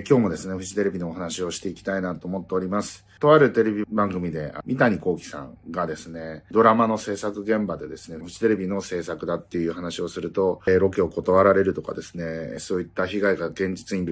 今日もですね、フジテレビのお話をしていきたいなと思っております。とあるテレビ番組で、三谷幸喜さんがですね、ドラマの制作現場でですね、フジテレビの制作だっていう話をすると、ロケを断られるとかですね、そういった被害が現実に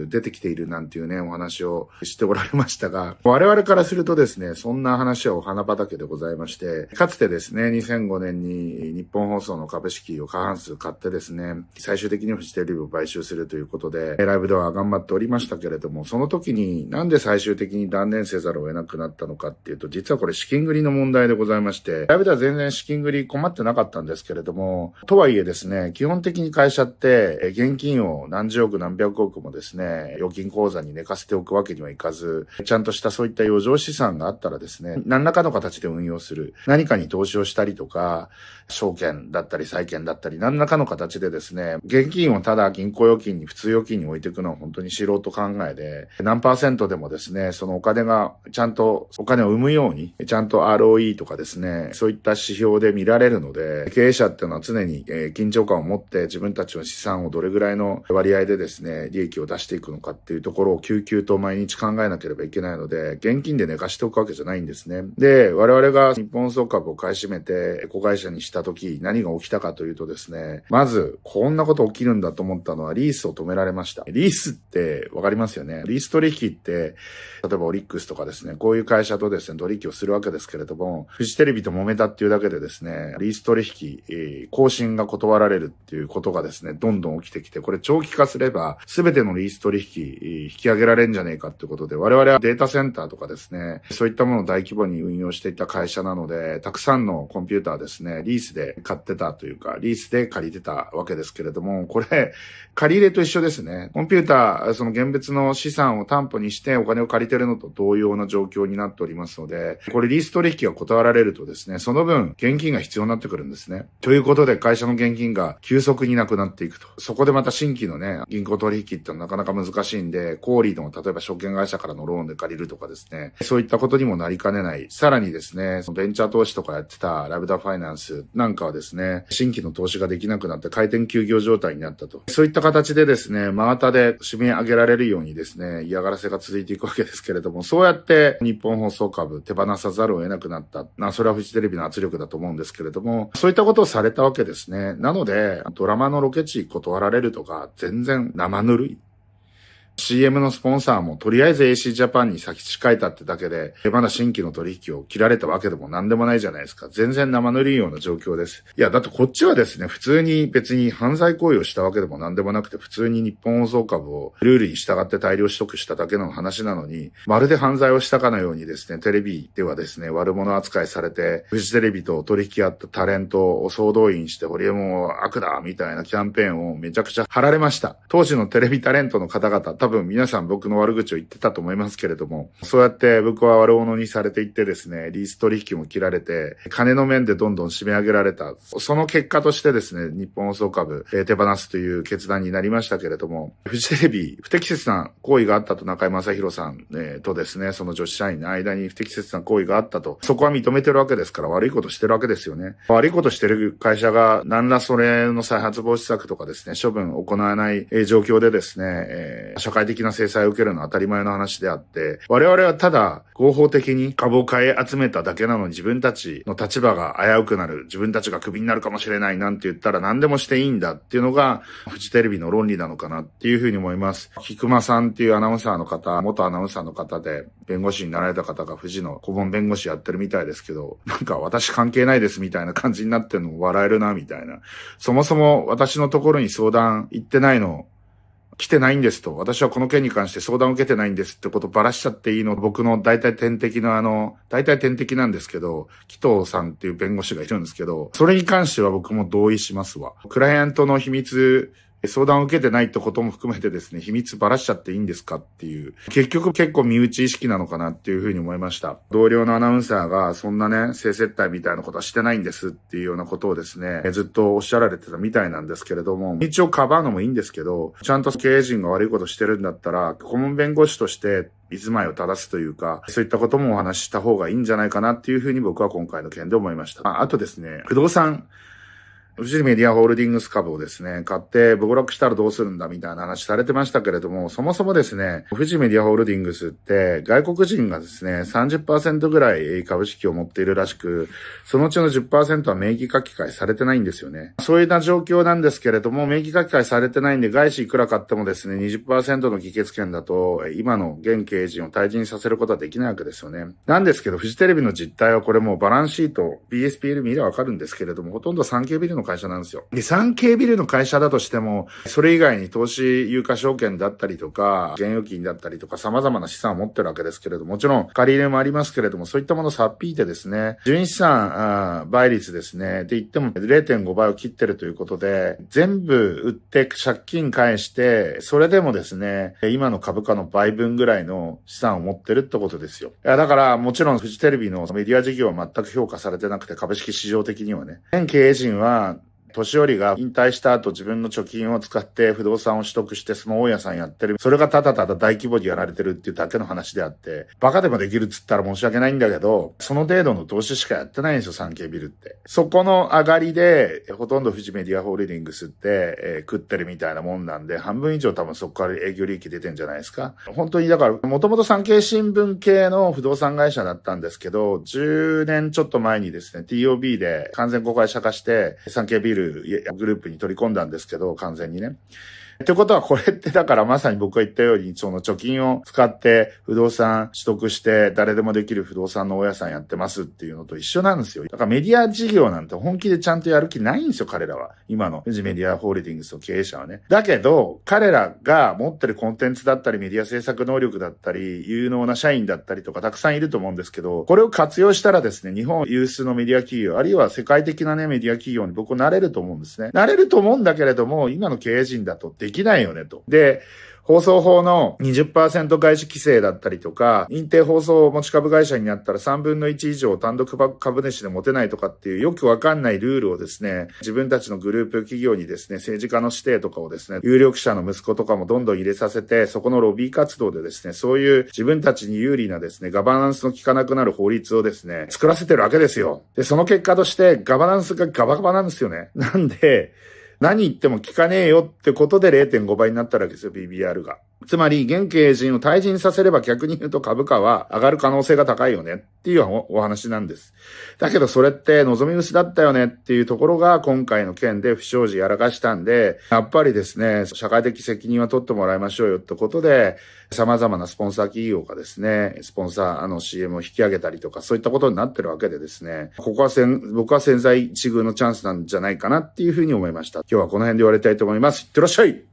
出てきているなんていうね、お話をしておられましたが、我々からするとですね、そんな話はお花畑でございまして、かつてですね、2005年に日本放送の株式を過半数買ってですね、最終的にフジテレビを買収するということで、ライブでは頑張っておりましたけれども、その時になんで最終的に断念せざるを得なくなったのかっていうと、実はこれ資金繰りの問題でございまして、ライブでは全然資金繰り困ってなかったんですけれども、とはいえですね、基本的に会社って現金を何十億何百億もですね、預金口座に寝かせておくわけにはいかず、ちゃんとしたそういった余剰資産があったらですね、何らかの形で運用する、何かに投資をしたりとか、証券だったり債券だったり、何らかの形でですね、現金をただ銀行預金に普通預金に置いていくのは本当に素人考えで、何%でもですね、そのお金がちゃんとお金を生むように、ちゃんと ROE とかですね、そういった指標で見られるので、経営者っていうのは常に緊張感を持って自分たちの資産をどれぐらいの割合でですね、利益を出していくのかっていうところを救急と毎日考えなければいけないので、現金で寝かしておくわけじゃないんですね。で、我々が日本総株を買い占めて子会社にした時、何が起きたかというとですね、まず、こんなこと起きるんだと思ったのはリースを止められました。リースってわかりますよね。リース取引って、例えばオリックスとかですね、こういう会社とですね、取引をするわけですけれども、フジテレビと揉めたっていうだけでですね、リース取引、更新が断られるっていうことがですね、どんどん起きてきて、これ長期化すれば、すべてのリース取引、引き上げられるんじゃねえかっていうことで、我々はデータセンターとかですね、そういったものを大規模に運用していた会社なので、たくさんのコンピューターですね、リースで買ってたというか、リースで借りてたわけですけれども、これ、借り入れと一緒ですね。コンピューター、その現物の資産を担保にしてお金を借りてるのと同様な状況になっておりますので、これリース取引が断られるとですね、その分、現金が必要になってくるんですね。ということで、会社の現金が急速になくなっていくと。そこでまた新規のね、銀行取引ってのはなかなか難しいんで、小売の、例えば証券会社からのローンで借りるとかですね、そういったことにもなりかねない。さらにですね、ベンチャー投資とかやってたラブダファイナンスなんかはですね、新規の投資ができなくなって開店休業状態になったと。そういった形でですね、真綿で締め上げられるようにですね、嫌がらせが続いていくわけですけれども、そうやって日本放送株手放さざるを得なくなった。それはフジテレビの圧力だと思うんですけれども、そういったことをされたわけですね。なので、ドラマのロケ地断られるとか、全然生ぬるい。CM のスポンサーもとりあえず AC ジャパンに先仕えたってだけで、まだ新規の取引を切られたわけでも何でもないじゃないですか。全然生ぬるいような状況です。いや、だってこっちはですね、普通に別に犯罪行為をしたわけでも何でもなくて、普通に日本放送株をルールに従って大量取得しただけの話なのに、まるで犯罪をしたかのようにですね、テレビではですね、悪者扱いされて、フジテレビと取引あったタレントを総動員して、ホリエモンは悪だみたいなキャンペーンをめちゃくちゃ張られました。当時のテレビタレントの方々、多分皆さん僕の悪口を言ってたと思いますけれども、そうやって僕は悪者にされていってですね、リース取引も切られて、金の面でどんどん締め上げられた。その結果としてですね、日本放送株、手放すという決断になりましたけれども、フジテレビ、不適切な行為があったと中居正広さん、とですね、その女子社員の間に不適切な行為があったと、そこは認めてるわけですから悪いことしてるわけですよね。悪いことしてる会社が何らそれの再発防止策とかですね、処分を行わない状況でですね、社会的な制裁を受けるのは当たり前の話であって、我々はただ合法的に株を買い集めただけなのに自分たちの立場が危うくなる、自分たちがクビになるかもしれないなんて言ったら何でもしていいんだっていうのがフジテレビの論理なのかなっていうふうに思います。菊間さんっていうアナウンサーの方、元アナウンサーの方で弁護士になられた方がフジの顧問弁護士やってるみたいですけど、なんか私関係ないですみたいな感じになってるのも笑えるなみたいな。そもそも私のところに相談行ってないの来てないんですと。私はこの件に関して相談を受けてないんですってことをばらしちゃっていいの。僕の大体天敵なんですけど、紀藤さんっていう弁護士がいるんですけど、それに関しては僕も同意しますわ。クライアントの秘密、相談を受けてないってことも含めてですね、秘密ばらしちゃっていいんですかっていう。結局結構身内意識なのかなっていうふうに思いました。同僚のアナウンサーがそんなね、性接待みたいなことはしてないんですっていうようなことをですね、ずっとおっしゃられてたみたいなんですけれども、一応かばうのもいいんですけど、ちゃんと経営陣が悪いことしてるんだったら、顧問弁護士として居住まいを正すというか、そういったこともお話しした方がいいんじゃないかなっていうふうに僕は今回の件で思いました。あとですね、不動産フジメディアホールディングス株をですね、買って暴落したらどうするんだみたいな話されてましたけれども、そもそもですね、フジメディアホールディングスって外国人がですね、30% ぐらい株式を持っているらしく、そのうちの 10% は名義書き換えされてないんですよね。そういうような状況なんですけれども、名義書き換えされてないんで、外資いくら買ってもですね、20% の議決権だと、今の現経営陣を退陣させることはできないわけですよね。なんですけど、フジテレビの実態はこれもうバランスシート、BSPL 見ればわかるんですけれども、ほとんど産経ビルの会社なんですよ。で、産経ビルの会社だとしても、それ以外に投資有価証券だったりとか、現預金だったりとか、様々な資産を持ってるわけですけれども、もちろん借り入れもありますけれども、そういったものをさっぴいてですね、純資産倍率ですね、で言っても 0.5 倍を切ってるということで、全部売って借金返して、それでもですね、今の株価の倍分ぐらいの資産を持ってるってことですよ。いや、だからもちろんフジテレビのメディア事業は全く評価されてなくて、株式市場的にはね。現経営陣は、年寄りが引退した後自分の貯金を使って不動産を取得して相撲大家さんやってる。それがただただ大規模にやられてるっていうだけの話であって、バカでもできるっつったら申し訳ないんだけど、その程度の投資しかやってないんですよ、産経ビルって。そこの上がりで、ほとんどフジメディアホールディングスって、食ってるみたいなもんなんで、半分以上多分そこから営業利益出てんじゃないですか。本当にだから、もともと産経新聞系の不動産会社だったんですけど、10年ちょっと前にですね、TOB で完全公開者化して、産経ビルグループに取り込んだんですけど、完全にね。ってことはこれってだからまさに僕が言ったように、その貯金を使って不動産取得して誰でもできる不動産の大家さんやってますっていうのと一緒なんですよ。だからメディア事業なんて本気でちゃんとやる気ないんですよ、彼らは。今のフジメディアホールディングスの経営者はね。だけど、彼らが持ってるコンテンツだったりメディア制作能力だったり、有能な社員だったりとかたくさんいると思うんですけど、これを活用したらですね、日本有数のメディア企業、あるいは世界的なね、メディア企業に僕なれると思うんですね。なれると思うんだけれども、今の経営陣だとできないよねと。で、放送法の 20% 外資規制だったりとか、認定放送持ち株会社になったら3分の1以上単独株主で持てないとかっていうよくわかんないルールをですね、自分たちのグループ企業にですね、政治家の指定とかをですね、有力者の息子とかもどんどん入れさせて、そこのロビー活動でですね、そういう自分たちに有利なですね、ガバナンスの効かなくなる法律をですね、作らせてるわけですよ。で、その結果としてガバナンスがガバガバなんですよね。なんで、何言っても聞かねえよってことで 0.5 倍になったわけですよ、BBR が。つまり、現経営陣を退陣させれば逆に言うと株価は上がる可能性が高いよねっていうお話なんです。だけどそれって望み薄だったよねっていうところが今回の件で不祥事やらかしたんで、やっぱりですね、社会的責任は取ってもらいましょうよってことで、様々なスポンサー企業がですね、スポンサーCM を引き上げたりとか、そういったことになってるわけでですね、ここは僕は千載一遇のチャンスなんじゃないかなっていうふうに思いました。今日はこの辺で終わりたいと思います。いってらっしゃい。